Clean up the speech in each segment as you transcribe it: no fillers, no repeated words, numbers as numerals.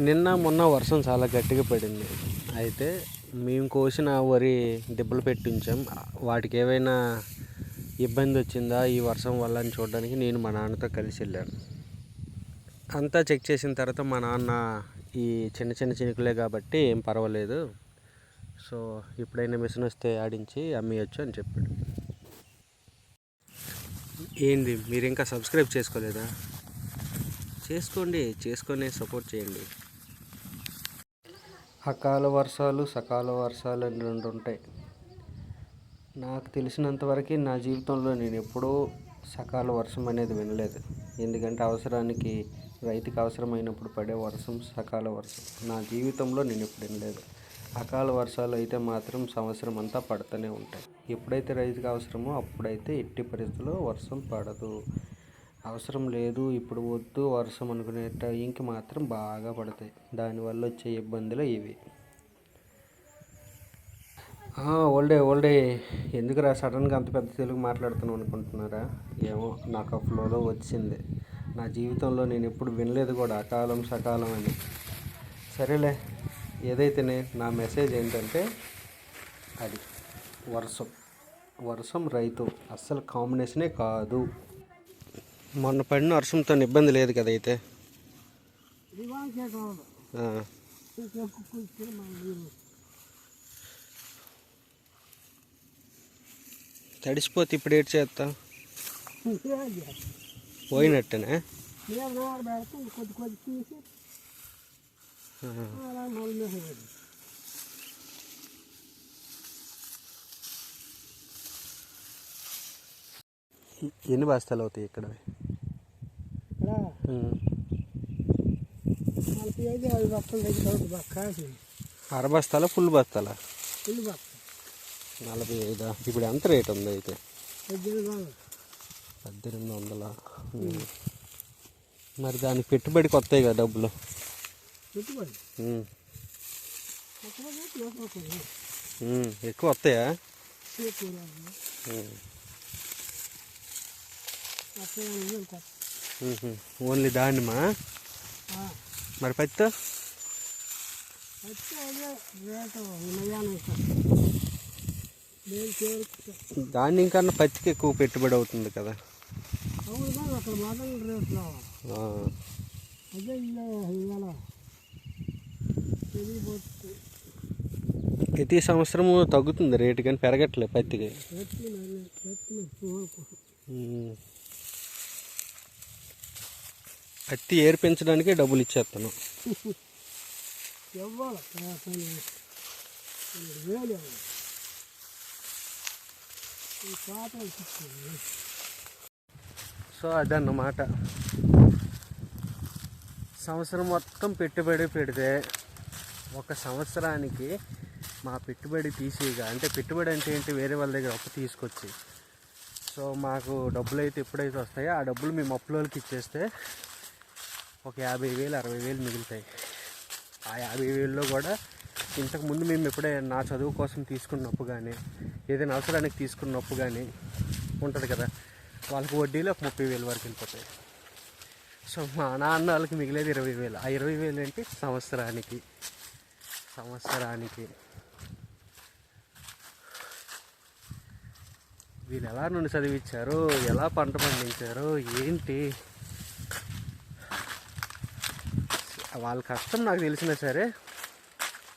నిన్న మొన్న వర్షం చాలా గట్టిగా పడింది. అయితే మేము కోసిన వరి దిబ్బలు పెట్టి ఉంచాం. వాటికి ఏవైనా ఇబ్బంది వచ్చిందా ఈ వర్షం వల్ల అని చూడడానికి నేను మా నాన్నతో కలిసి వెళ్ళాను. అంతా చెక్ చేసిన తర్వాత మా నాన్న ఈ చిన్న చిన్న చినుకులే కాబట్టి ఏం పర్వాలేదు, సో ఎప్పుడైనా మిషన్ వస్తే ఆడించి అమ్మేయచ్చు అని చెప్పాడు. ఏంది మీరు ఇంకా సబ్స్క్రైబ్ చేసుకోలేదా? చేసుకొని సపోర్ట్ చేయండి. అకాల వర్షాలు సకాల వర్షాలు అని రెండు ఉంటాయి. నాకు తెలిసినంతవరకు నా జీవితంలో నేను ఎప్పుడూ సకాల వర్షం అనేది వినలేదు. ఎందుకంటే అవసరానికి రైతుకి అవసరమైనప్పుడు పడే వర్షం సకాల వర్షం నా జీవితంలో నేను ఎప్పుడు వినలేదు. అకాల వర్షాలు అయితే మాత్రం సంవత్సరం అంతా పడుతూనే ఉంటాయి. ఎప్పుడైతే రైతుకి అవసరమో అప్పుడైతే ఎట్టి పరిస్థితుల్లో వర్షం పడదు. అవసరం లేదు ఇప్పుడు వద్దు వర్షం అనుకునే టైంకి మాత్రం బాగా పడతాయి. దానివల్ల వచ్చే ఇబ్బందులు ఇవి. ఓల్డే ఎందుకురా సడన్గా అంత పెద్ద తెలుగు మాట్లాడుతున్నాను అనుకుంటున్నారా? ఏమో నాకు ఆ ఫ్లోలో వచ్చింది. నా జీవితంలో నేను ఎప్పుడు వినలేదు కూడా అకాలం సకాలం అని. సరేలే, ఏదైతేనే నా మెసేజ్ ఏంటంటే అది వర్షం రైతు అస్సలు కాంబినేషనే కాదు. మొన్న పడిన వర్షంతో ఇబ్బంది లేదు కదా. అయితే తడిసిపోతే ఇప్పుడు ఏడు చేస్తా పోయినట్టేనే. ఎన్ని బస్తాలు అవుతాయి ఇక్కడ? 6 బస్తాలా ఫుల్ బస్తాలా? 45. ఇప్పుడు ఎంత రేట్ ఉంది అయితే? 1800. మరి దానికి పెట్టుబడికి వస్తాయి కదా డబ్బులు? ఎక్కువ వస్తాయా? ఓన్లీ దానిమా? మరి పత్తి దాన్ని ఇంకన్నా పత్తికి ఎక్కువ పెట్టుబడి అవుతుంది కదా. ప్రతి సంవత్సరము తగ్గుతుంది రేటు కానీ పెరగట్లేదు పత్తికి. పత్తి ఏర్పించడానికే డబ్బులు ఇచ్చేస్తాను. సో అదన్నమాట. సంవత్సరం మొత్తం పెట్టుబడి పెడితే ఒక సంవత్సరానికి మా పెట్టుబడి తీసేగా, అంటే పెట్టుబడి అంటే ఏంటి, వేరే వాళ్ళ దగ్గర అప్పు తీసుకొచ్చి, సో మాకు డబ్బులు అయితే ఎప్పుడైతే వస్తాయో ఆ డబ్బులు మేము అప్పులోకి ఇచ్చేస్తే ఒక 50,000 60,000 మిగులుతాయి. ఆ 50,000లో కూడా ఇంతకుముందు మేము ఎప్పుడైనా నా చదువు కోసం తీసుకున్నప్పు కానీ ఏదైనా అవసరానికి తీసుకున్నప్పు కానీ ఉంటుంది కదా, వాళ్ళకి వడ్డీలో ఒక 30,000 వరకు వెళ్ళిపోతాయి. సో మా నాన్న వాళ్ళకి మిగిలేదు 20,000. ఆ 20,000 ఏంటి సంవత్సరానికి. వీళ్ళు ఎలా నన్ను చదివించారు, ఎలా పంట పండించారు ఏంటి, వాళ్ళ కష్టం నాకు తెలిసినా సరే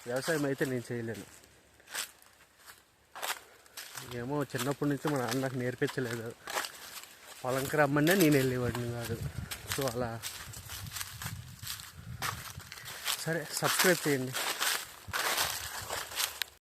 వ్యవసాయం అయితే నేను చేయలేను. ఏమో చిన్నప్పటి నుంచి మా నాన్న నాకు నేర్పించలేదు. పొలంకి రమ్మన్నా నేను వెళ్ళేవాడిని కాదు. సో అలా. సరే, సబ్స్క్రైబ్ చేయండి.